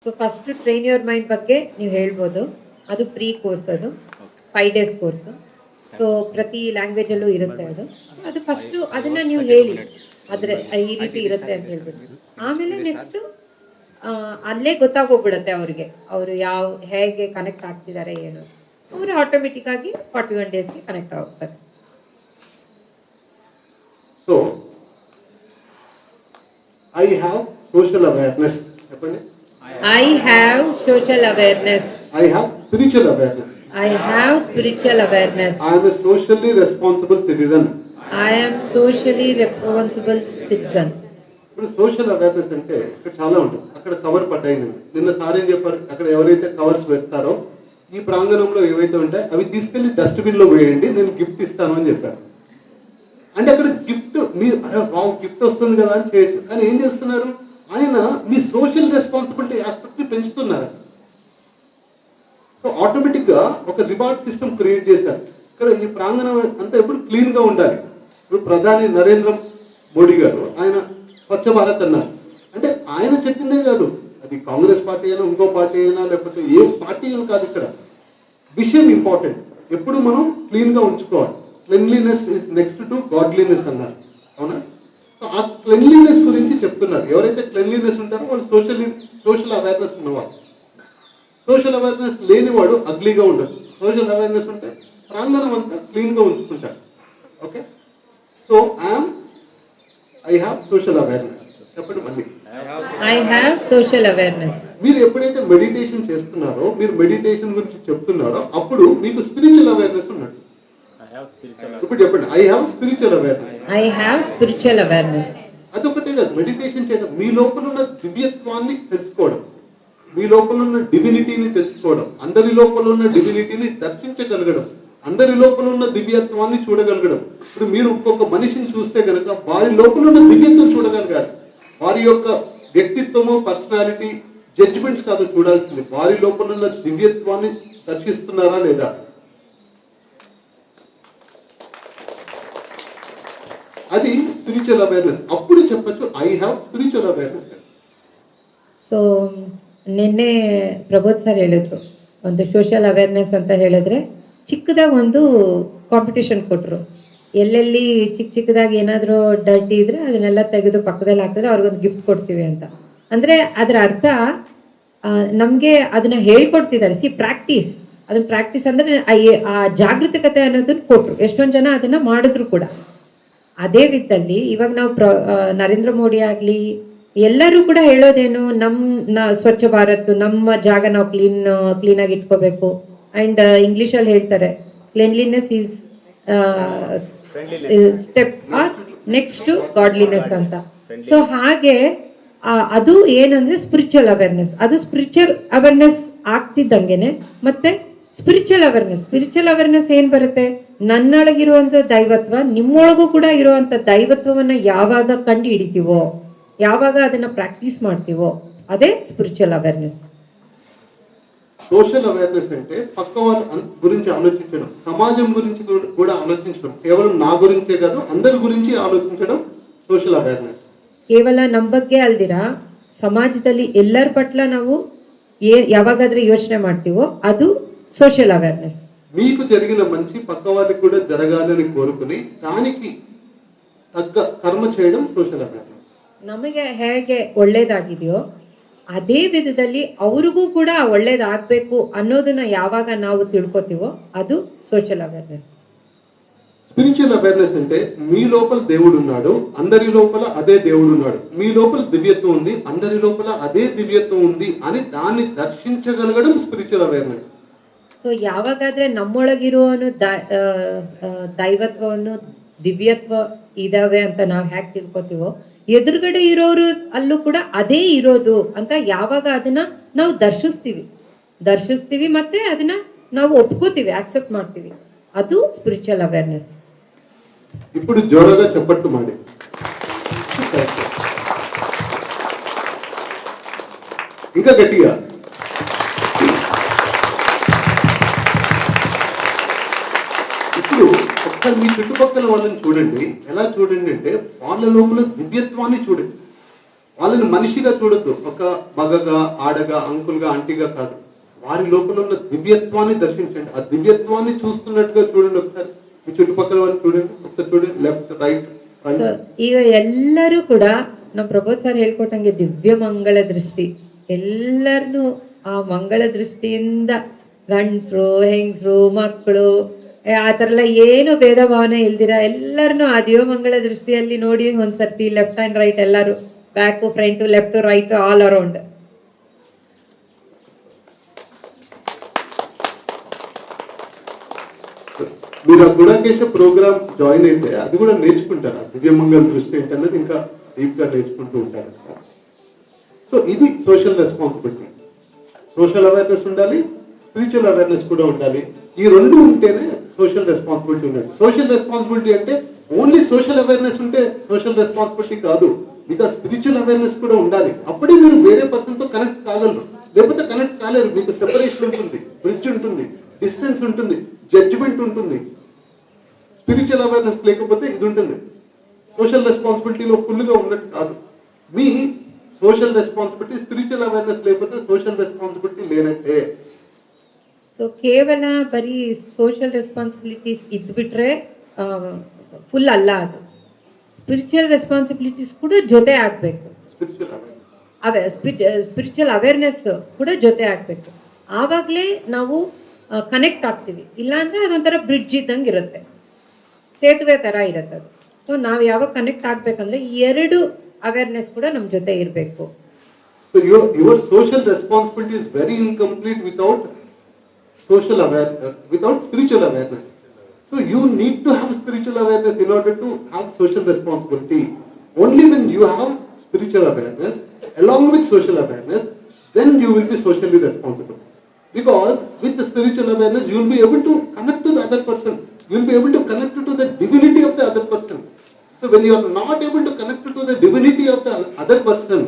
So first train your mind ಬಗ್ಗೆ ನೀವು ಹೇಳ್ಬೋದು. ಅದು ಫ್ರೀ ಕೋರ್ಸ್, ಅದು 5 days ಕೋರ್ಸು. ಸೊ ಪ್ರತಿ ಲ್ಯಾಂಗ್ವೇಜಲ್ಲೂ ಇರುತ್ತೆ ಅದು. ಅದು ಫಸ್ಟು ಅದನ್ನು ನೀವು ಹೇಳಿ, ಆದರೆ ಈ ರೀತಿ ಇರುತ್ತೆ ಅಂತ ಹೇಳ್ಬಿಟ್ಟು. ಆಮೇಲೆ ನೆಕ್ಸ್ಟು ಅಲ್ಲೇ ಗೊತ್ತಾಗೋಗ್ಬಿಡುತ್ತೆ ಅವ್ರಿಗೆ, ಅವರು ಹೇಗೆ ಕನೆಕ್ಟ್ ಆಗ್ತಿದ್ದಾರೆ ಏನು, ಅವರು ಆಟೋಮೆಟಿಕ್ಕಾಗಿ 41 daysಗೆ ಕನೆಕ್ಟ್ ಆಗ್ತಾರೆ. So I have social awareness. I have social awareness. I have spiritual awareness. I have spiritual awareness. I am a socially responsible citizen. I am socially responsible citizen. ఇప్పుడు సోషల్ అవేర్నెస్ అంటే ఇక్కడ చాలా ఉంటుంది. అక్కడ cover పట్టాయింది. నిన్న sir ఏం చెప్పారు, అక్కడ ఎవరైతే కవర్స్ వేస్తారో ఈ ప్రాంగణంలో ఏవైతే ఉంటాయో అవి తీసుకెళ్లి డస్ట్బిన్ లో వేయండి, నేను గిఫ్ట్ ఇస్తాను అని చెప్పారు. అంటే అక్కడ గిఫ్ట్ మీరు గిఫ్ట్ వస్తుంది కదా అని చేయొచ్చు, కానీ ఏం చేస్తున్నారు, ఆయన మీ సోషల్ రెస్పాన్సిబిలిటీ ఆస్పెక్ట్ ని పెంచుతున్నారు. సో ఆటోమేటిక్ గా ఒక రివార్డ్ సిస్టమ్ క్రియేట్ చేశారు. ఇక్కడ ఈ ప్రాంగణం అంతా ఎప్పుడు క్లీన్ గా ఉండాలి. ఇప్పుడు ప్రధాని నరేంద్ర మోడీ గారు ఆయన స్వచ్ఛ భారత్ అన్నారు. అంటే ఆయన చెప్పిందే కాదు, అది కాంగ్రెస్ పార్టీ అయినా ఇంకో పార్టీ అయినా లేకపోతే ఏ పార్టీ అయినా కాదు, ఇక్కడ విషయం ఇంపార్టెంట్. ఎప్పుడు మనం క్లీన్ గా ఉంచుకోవాలి. Cleanliness is next to godliness అన్నారు, అవునా? సో ఆ క్లెన్లీనెస్ గురించి చెప్తున్నారు. ఎవరైతే క్లెన్లీనెస్ ఉంటారో వాళ్ళు సోషల్ అవేర్నెస్ ఉన్నవాళ్ళు. సోషల్ అవేర్నెస్ లేనివాడు అగ్లీగా ఉండొచ్చు. సోషల్ అవేర్నెస్ ఉంటే ప్రాంగణం అంతా క్లీన్ గా ఉంచుకుంటారు. Okay, so I have social awareness. చెప్పండి మళ్ళీ. I have social awareness. మీరు ఎప్పుడైతే మెడిటేషన్ చేస్తున్నారో, మీరు మెడిటేషన్ గురించి చెప్తున్నారో అప్పుడు మీకు స్పిరిచువల్ అవేర్నెస్ ఉన్నట్టు. ఇప్పుడు చెప్పండి, I have spiritual awareness. I have spiritual awareness. అదొకటే కాదు, మెడిటేషన్ చేయడం, మీ లోపల ఉన్న దివ్యత్వాన్ని తెలుసుకోవడం, మీ లోపల ఉన్న డివినిటీని తెలుసుకోవడం, అందరి లోపల ఉన్న డివినిటీని దర్శించగలగడం, అందరి లోపల ఉన్న దివ్యత్వాన్ని చూడగలగడం. ఇప్పుడు మీరు ఇంకొక మనిషిని చూస్తే కనుక వారి లోపల ఉన్న దివ్యత్వం చూడగలగాలి. వారి యొక్క వ్యక్తిత్వము, పర్సనాలిటీ, జడ్జిమెంట్స్ కాదు చూడాల్సింది, వారి లోపల ఉన్న దివ్యత్వాన్ని దర్శిస్తున్నారా లేదా. అది స్పిరిచువల్ అవేర్నెస్. అప్పుడు చెప్పచ్చు ఐ హ్యావ్ స్ಪಿರಿಚುವಲ್ ಅವೇರ್ನೆಸ್. ಸೊ ನಿನ್ನೆ ಪ್ರಬೋಧ್ ಸರ್ ಹೇಳಿದ್ರು, ಒಂದು ಸೋಷಿಯಲ್ ಅವೇರ್ನೆಸ್ ಅಂತ ಹೇಳಿದ್ರೆ ಚಿಕ್ಕದಾಗಿ ಒಂದು ಕಾಂಪಿಟೇಷನ್ ಕೊಟ್ಟರು. ಎಲ್ಲೆಲ್ಲಿ ಚಿಕ್ಕದಾಗಿ ಏನಾದರೂ ಡರ್ಟಿ ಇದ್ರೆ ಅದನ್ನೆಲ್ಲ ತೆಗೆದು ಪಕ್ಕದಲ್ಲಿ ಹಾಕಿದ್ರೆ ಅವ್ರಿಗೊಂದು ಗಿಫ್ಟ್ ಕೊಡ್ತೀವಿ ಅಂತ. ಅಂದರೆ ಅದರ ಅರ್ಥ ನಮಗೆ ಅದನ್ನು ಹೇಳ್ಕೊಡ್ತಿದ್ದಾರೆ. ಪ್ರಾಕ್ಟೀಸ್, ಅದನ್ನ ಪ್ರಾಕ್ಟೀಸ್ ಅಂದರೆ ಆ ಜಾಗೃತಿಕತೆ ಅನ್ನೋದನ್ನು ಕೊಟ್ಟರು. ಎಷ್ಟೊಂದು ಜನ ಅದನ್ನು ಮಾಡಿದ್ರು ಕೂಡ. ಅದೇ ವಿಧದಲ್ಲಿ ಇವಾಗ ನಾವು ನರೇಂದ್ರ ಮೋದಿ ಆಗಲಿ ಎಲ್ಲರೂ ಕೂಡ ಹೇಳೋದೇನು, ನಮ್ಮ ಸ್ವಚ್ಛ ಭಾರತ್, ನಮ್ಮ ಜಾಗ ನಾವು ಕ್ಲೀನಾಗಿ ಇಟ್ಕೋಬೇಕು. ಆ್ಯಂಡ್ ಇಂಗ್ಲೀಷಲ್ಲಿ ಹೇಳ್ತಾರೆ cleanliness is step next to godliness ಅಂತ. ಸೊ ಹಾಗೆ ಅದು ಏನಂದ್ರೆ ಸ್ಪಿರಿಚುವಲ್ ಅವೇರ್ನೆಸ್. ಅದು ಸ್ಪಿರಿಚುವಲ್ ಅವೇರ್ನೆಸ್ ಆಗ್ತಿದ್ದಂಗೆನೆ ಮತ್ತೆ ಸ್ಪಿರಿಚುವಲ್ ಅವೇರ್ನೆಸ್ ಏನ್ ಬರುತ್ತೆ, ನನ್ನೊಳಗಿರುವಂತ ದೈವತ್ವ ನಿಮ್ಮೊಳಗೂ ಕೂಡ ಇರುವಂತ ದೈವತ್ವವನ್ನ ಯಾವಾಗ ಕಂಡು ಹಿಡಿತೀವೋ, ಯಾವಾಗ ಅದನ್ನ ಪ್ರಾಕ್ಟೀಸ್ ಮಾಡ್ತೀವೋ, ಅದೇ ಸ್ಪಿರಿಚುವಲ್ ಅವೇರ್ನೆಸ್. సోషల్ అవేర్నెస్ అంటే పక్క వాళ్ళ గురించి ఆలోచించడం, సమాజం గురించి కూడా ఆలోచించడం, కేవలం నా గురించే కాదు అందరి గురించి ఆలోచించడం సోషల్ అవేర్నెస్. ಕೇವಲ ನಮ್ಮ ಬಗ್ಗೆ ಅಲ್ದಿರಾ ಸಮಾಜದಲ್ಲಿ ಎಲ್ಲರ ಪಟ್ಲ ನಾವು ಯಾವಾಗಾದ್ರೆ ಯೋಚನೆ ಮಾಡ್ತೀವೋ ಅದು ಸೋಷಿಯಲ್ ಅವೇರ್ನೆಸ್. మీకు జరిగిన మంచి పక్క వాళ్ళకి కూడా జరగాలని కోరుకుని దానికి తగ్గ కర్మ చేయడం సోషల్ అవేర్నెస్. ನಮಗೆ ಹೇಗೆ ಒಳ್ಳೇದಾಗಿದೆಯೋ ಅದೇ ವಿಧದಲ್ಲಿ ಅವ್ರಿಗೂ ಕೂಡ ಒಳ್ಳೇದಾಗಬೇಕು ಅನ್ನೋದನ್ನ ಯಾವಾಗ ನಾವು ತಿಳ್ಕೊತೀವೋ ಅದು ಸೋಷಿಯಲ್ ಅವೇರ್ನೆಸ್. స్పిరిచువల్ అవేర్నెస్ అంటే మీ లోపల దేవుడు ఉన్నాడు, అందరి లోపల అదే దేవుడు ఉన్నాడు. మీ లోపల దివ్యత్వం ఉంది, అందరి లోపల అదే దివ్యత్వం ఉంది అని దాన్ని దర్శించగలగడం స్పిరిచువల్ అవేర్నెస్. ಸೊ ಯಾವಾಗಾದ್ರೆ ನಮ್ಮೊಳಗಿರುವನು ದೈವತ್ವವನ್ನು ದಿವ್ಯತ್ವ ಇದಾವೆ ಅಂತ ನಾವು ಹ್ಯಾಕ್ ತಿಳ್ಕೊತೀವೋ, ಎದುರುಗಡೆ ಇರೋರು ಅಲ್ಲೂ ಕೂಡ ಅದೇ ಇರೋದು ಅಂತ ಯಾವಾಗ ಅದನ್ನ ನಾವು ದರ್ಶಿಸ್ತೀವಿ ಮತ್ತೆ ಅದನ್ನ ನಾವು ಒಪ್ಕೋತೀವಿ, ಆಕ್ಸೆಪ್ಟ್ ಮಾಡ್ತೀವಿ, ಅದು ಸ್ಪಿರಿಚುವಲ್ ಅವೇರ್ನೆಸ್. ఇప్పుడు జోరుగా చప్పట్టు ಮಾಡಿ. ఇంకా గట్టిగా. ఇప్పుడు ఒక్కసారి మీ చుట్టుపక్కల వాళ్ళని చూడండి. ఎలా చూడండి అంటే వాళ్ళ లోపల దివ్యత్వాన్ని చూడండి. వాళ్ళని మనిషిగా చూడొద్దు, ఒక మగగా, ఆడగా, అంకుల్గా, ఆంటీగా కాదు. వారి లోపల ఉన్న దివ్యత్వాన్ని దర్శించండి. ఆ దివ్యత్వాన్ని చూస్తున్నట్టుగా చూడండి. ఒకసారి మీ చుట్టుపక్కల వారిని చూడండి, ఒకసారి చూడండి, లెఫ్ట్ రైట్. ಸೊ ಈಗ ಎಲ್ಲರೂ ಕೂಡ ನಮ್ಮ ಪ್ರಬೋಧ್ ಸರ್ ಹೇಳ್ಕೊಟ್ಟಂಗೆ ದಿವ್ಯ ಮಂಗಳ ದೃಷ್ಟಿ, ಎಲ್ಲರನ್ನೂ ಆ ಮಂಗಳ ದೃಷ್ಟಿಯಿಂದ ಗಂಡಸರು, ಹೆಂಗಸರು, ಮಕ್ಕಳು ಆ ಥರ ಎಲ್ಲ ಏನು ಭೇದ ಭಾವನೆ ಇಲ್ದಿರ ಎಲ್ಲರನ್ನೂ ಆ ದಿವ್ಯಮಂಗಳ ದೃಷ್ಟಿಯಲ್ಲಿ ನೋಡಿ ಒಂದ್ಸರ್ತಿ ಲೆಫ್ಟ್ ಆ್ಯಂಡ್ ರೈಟ್ ಎಲ್ಲರೂ, back front left right all around. మీరు ఆ గుడాకేశ ప్రోగ్రామ్ జాయిన్ అయితే అది కూడా నేర్చుకుంటారు. ఆ దివ్యమంగళ దృష్టి ఏంటన్నది ఇంకా డీప్ గా నేర్చుకుంటూ ఉంటారు. సో ఇది సోషల్ రెస్పాన్సిబిలిటీ. సోషల్ అవేర్నెస్ ఉండాలి, స్పిరిచువల్ అవేర్నెస్ కూడా ఉండాలి. ఈ రెండు ఉంటేనే సోషల్ రెస్పాన్సిబిలిటీ ఉండాలి. సోషల్ రెస్పాన్సిబిలిటీ అంటే ఓన్లీ సోషల్ అవేర్నెస్ ఉంటే సోషల్ రెస్పాన్సిబిలిటీ కాదు, ఇంకా స్పిరిచువల్ అవేర్నెస్ కూడా ఉండాలి. అప్పుడే మీరు వేరే పర్సన్ తో కనెక్ట్ కాగలరు, లేకపోతే కనెక్ట్ కాలేరు. మీకు సెపరేషన్ ఉంటుంది, బ్రిడ్జ్ ఉంటుంది, డిస్టెన్స్ ఉంటుంది, జడ్జిమెంట్ ఉంటుంది. స్పిరిచువల్ అవేర్నెస్ లేకపోతే ఇది ఉంటుంది. సోషల్ రెస్పాన్సిబిలిటీలో ఫుల్గా ఉన్నట్టు కాదు. మీ సోషల్ రెస్పాన్సిబిలిటీ, స్పిరిచువల్ అవేర్నెస్ లేకపోతే సోషల్ రెస్పాన్సిబిలిటీ లేనట్టే. ಸೊ ಕೇವಲ ಬರೀ ಸೋಷಲ್ ರೆಸ್ಪಾನ್ಸಿಬಿಲಿಟೀಸ್ ಇದ್ಬಿಟ್ರೆ ಫುಲ್ ಅಲ್ಲ, ಅದು ಸ್ಪಿರಿಚುವಲ್ ರೆಸ್ಪಾನ್ಸಿಬಿಲಿಟೀಸ್ ಕೂಡ ಜೊತೆ ಆಗಬೇಕು. ಸ್ಪಿರಿಚುವಲ್ ಅವೇರ್ನೆಸ್ ಕೂಡ ಜೊತೆ ಆಗಬೇಕು. ಆವಾಗಲೇ ನಾವು ಕನೆಕ್ಟ್ ಆಗ್ತೀವಿ. ಇಲ್ಲಾಂದರೆ ಅದೊಂಥರ ಬ್ರಿಡ್ಜ್ ಇದ್ದಂಗೆ ಇರುತ್ತೆ, ಸೇತುವೆ ಥರ ಇರುತ್ತೆ ಅದು. ಸೊ ನಾವು ಯಾವಾಗ ಕನೆಕ್ಟ್ ಆಗಬೇಕಂದ್ರೆ ಈ ಎರಡು ಅವೇರ್ನೆಸ್ ಕೂಡ ನಮ್ಮ ಜೊತೆ ಇರಬೇಕು. So your social responsibility is very incomplete without social awareness, without spiritual awareness. So you need to have spiritual awareness in order to have social responsibility. Only when you have spiritual awareness along with social awareness, then you will be socially responsible. Because with the spiritual awareness you will be able to connect to the other person, you will be able to connect to the divinity of the other person. So when you are not able to connect to the divinity of the other person,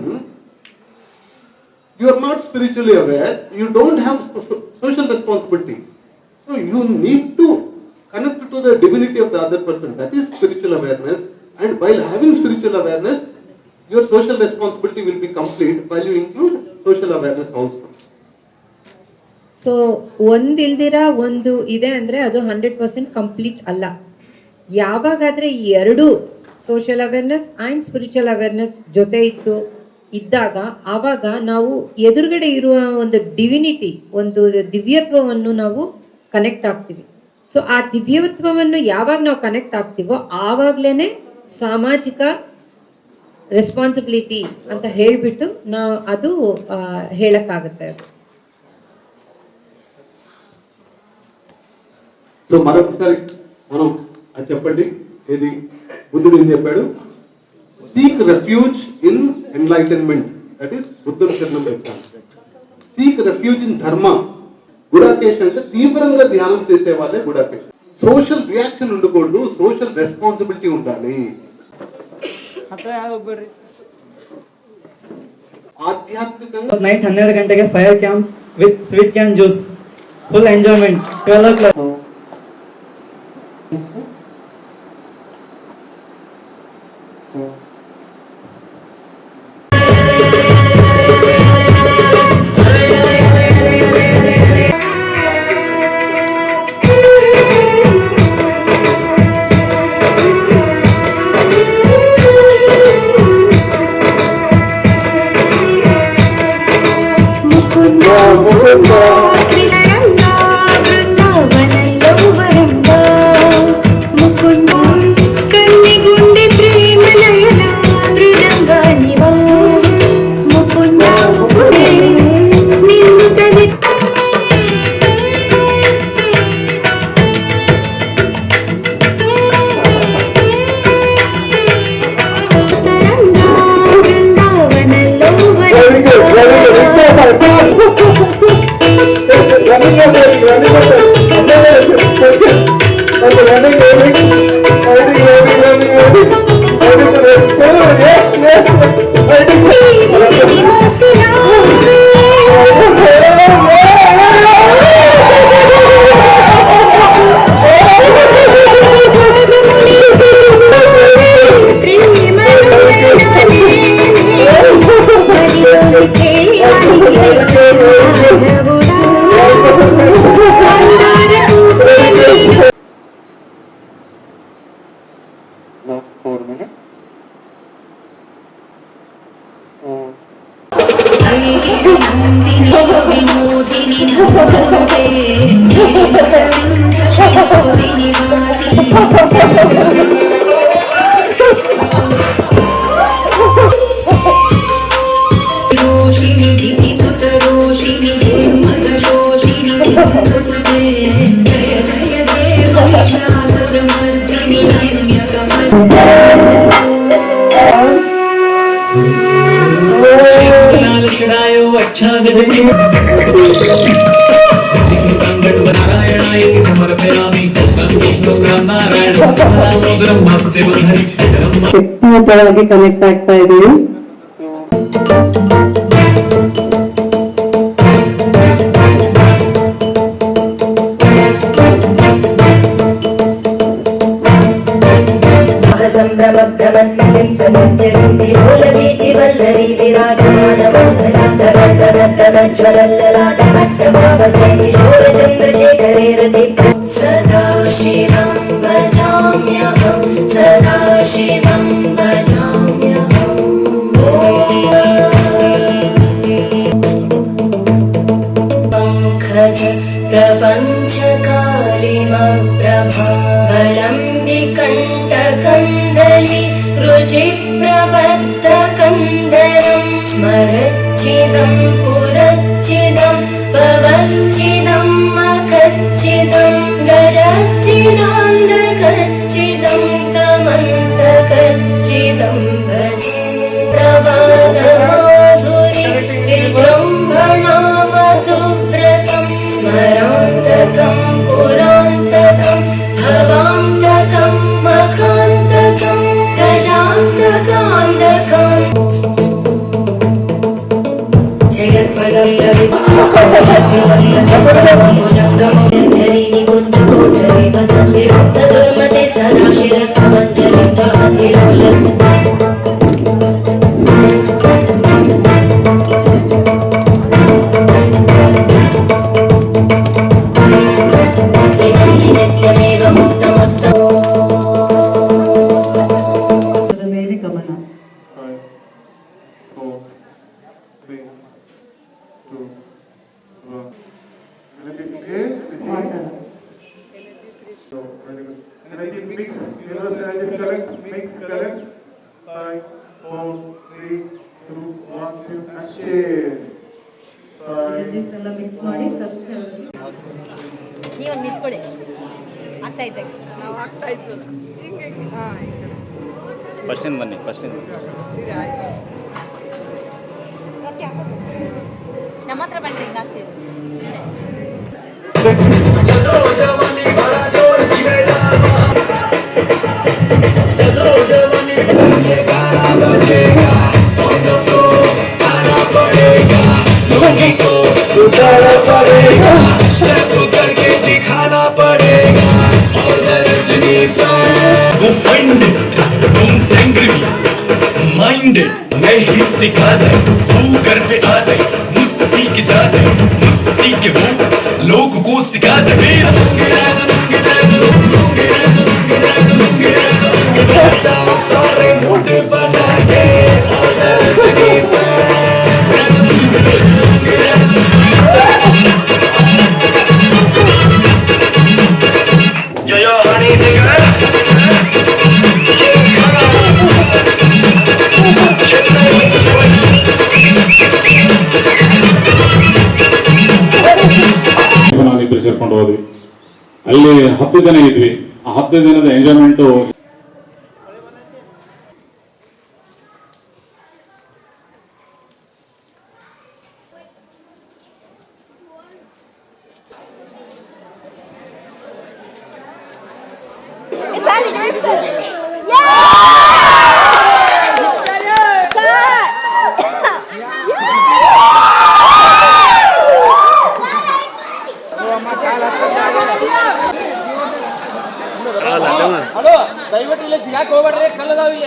you are not spiritually aware, you don't have social responsibility. So you need to connect to the divinity of the other person. That is spiritual awareness. And while having spiritual awareness, your social responsibility will be complete while you include social awareness also. So ಒಂದಿಲ್ದಿರ ಒಂದು ಇದೆ ಅಂದರೆ ಅದು 100% complete ಅಲ್ಲ. ಯಾವಾಗಾದರೆ ಈ ಎರಡು social awareness and spiritual awareness ಜೊತೆ ಇದ್ದಾಗ ಆವಾಗ ನಾವು ಎದುರುಗಡೆ ಇರುವ ಒಂದು ಡಿವಿನಿಟಿ, ಒಂದು ದಿವ್ಯತ್ವವನ್ನು ನಾವು ಕನೆಕ್ಟ್ ಆಗ್ತೀವಿ. ಸೊ ಆ ದಿವ್ಯತ್ವವನ್ನು ಯಾವಾಗ ನಾವು ಕನೆಕ್ಟ್ ಆಗ್ತೀವೋ ಆವಾಗಲೇ ಸಾಮಾಜಿಕ ರೆಸ್ಪಾನ್ಸಿಬಿಲಿಟಿ ಅಂತ ಹೇಳಿಬಿಟ್ಟು ನಾವು ಅದು ಹೇಳಕ್ಕಾಗುತ್ತೆ. ಅದು సో మరొకసారి మనం అది చెప్పండి, ఏది బుద్ధుడు ఏం చెప్పాడు? Seek refuge in enlightenment. That is Buddha Sharanam Gacchami. Seek refuge in dharma. Gudakesha అంటే తీవ్రంగా ధ్యానం చేసే వాళ్ళే గుడాకేశ. సోషల్ రియాక్షన్ ఉండకూడదు, సోషల్ రెస్పాన్సిబిలిటీ ఉండాలి. ఆధ్యాత్మికంగా నైట్ 12 గంటకి fire camp with sweet can juice, full enjoyment. 12 o'clock नन्दिनी विनोदिनी नन्दनुते गिरिवरविन्द शिरोदिनि वासिनि रोषिणि दितिसुतरोषिणि दुर्मदशोषिणि सिन्धुसुते जय जय देव महिषासुरमर्दिनि लाल चढ़ायो अच्छा गजनी नारायणाय समर्पयामि नारायण ब्रह्मास्ते हरि ಶಕ್ತಿಯುತವಾಗಿ ಕನೆಕ್ಟ್ ಆಗ್ತಾ ಇದೀವಿ. ಸಂಭ್ರಮ ಭ್ರಮನ್ನಲಿಂಪನಿಂಜರಿ ವಲ್ಲರಿ ವಿರಾಜಮಾನಮೋದನಜ್ವಲಲ್ಲಾಟ ಪಟ್ಟಭಾವಜಯ ಕಿಶೋರ ಚಂದ್ರಶೇಖರೇ ರತಿ ಸದಾ ಶಿವಂ ಭಜಾಮ್ಯಹಂ ಸದಾ ಶಿವಂ ಭಜಾಮ್ಯಹಂ ಪಂಕಜ प्रपञ्चकारिमप्रभावलं विकण्ठकन्दली रुचिप्रबद्धकन्दरं स्मरच्चिदं पुरच्चिदं भवच्चिदं मखच्चिदं गजच्चिदान्दकच्चिदं तमन्तकच्चिदं भजे प्रवादमाधुरी विजृम्भणामधुव्रतं स्मरान्तकं पुरान्तकं भवान्तकं मखान्तकं गजान्तकान्तकं जगत्पदं रविशक्तिचक्रभुजङ्गमञ्जरीनि कुञ्जकोटरे वसन्ति मुक्तदुर्मते सदा शिरस्तमञ्जलिं वहन्ति लोलम् नित्यमेव मुक्तमुत्तमो ಮೇಲೆ ಗಮನ. 5, 4, 3, 2, 1. Will it be okay? So, very good. Energy mix. Energy correct. Mix correct. 5, 4, 3, 2, 1, 2, action. 5. ಎಲ್ಲ ಮಿಕ್ಸ್ ಮಾಡಿ ಕಲಿಸ್ತಾ ನೀವು ನಿಂತ್ಕೊಳ್ಳಿ ಆಗ್ತಾ ಇದ್ದೆ ನಾವು ಆಗ್ತಾ ಇತ್ತು ಹಿಂಗೆ ಫಸ್ಟ್ ಇಂದ ಬನ್ನಿ ಫಸ್ಟ್ ಇಂದ ನಮ್ಮ ಹತ್ರ ಬಂದ್ರೆ ಹಿಂಗಾಗ್ತೀವಿ ಸುಮ್ಮನೆ चलो जवानी बड़ा जोर दिए जावा चलो जवानी ये गाना बजेगा ऑन द फ्लोर आना पड़ेगा लोगों को उठाना पड़ेगा स्टेप करके दिखाना पड़ेगा और रजनी फैन वो find it don't angry me mind it मैं ही सिखा दे वो घर पे आ दे मुझसे सीख जा दे मुझसे सीख वो लोग को सिखा दे सारे मोटे बना के yo honey nigga ನಾವಿಬ್ಬರು ಸೇರ್ಕೊಂಡು ಹೋದ್ವಿ. ಅಲ್ಲಿ 10 ಜನ ಇದ್ವಿ. ಆ 10 ದಿನದ ಎಂಜಾಯ್ಮೆಂಟು ದಯವಿಟ್ಟು ಇಲ್ಲಿ ಸಿಗಾಕ್ ಹೋಗ್ಬೇಡ್ರಿ ಕಲ್ಲದಾವಿಲ್ಲ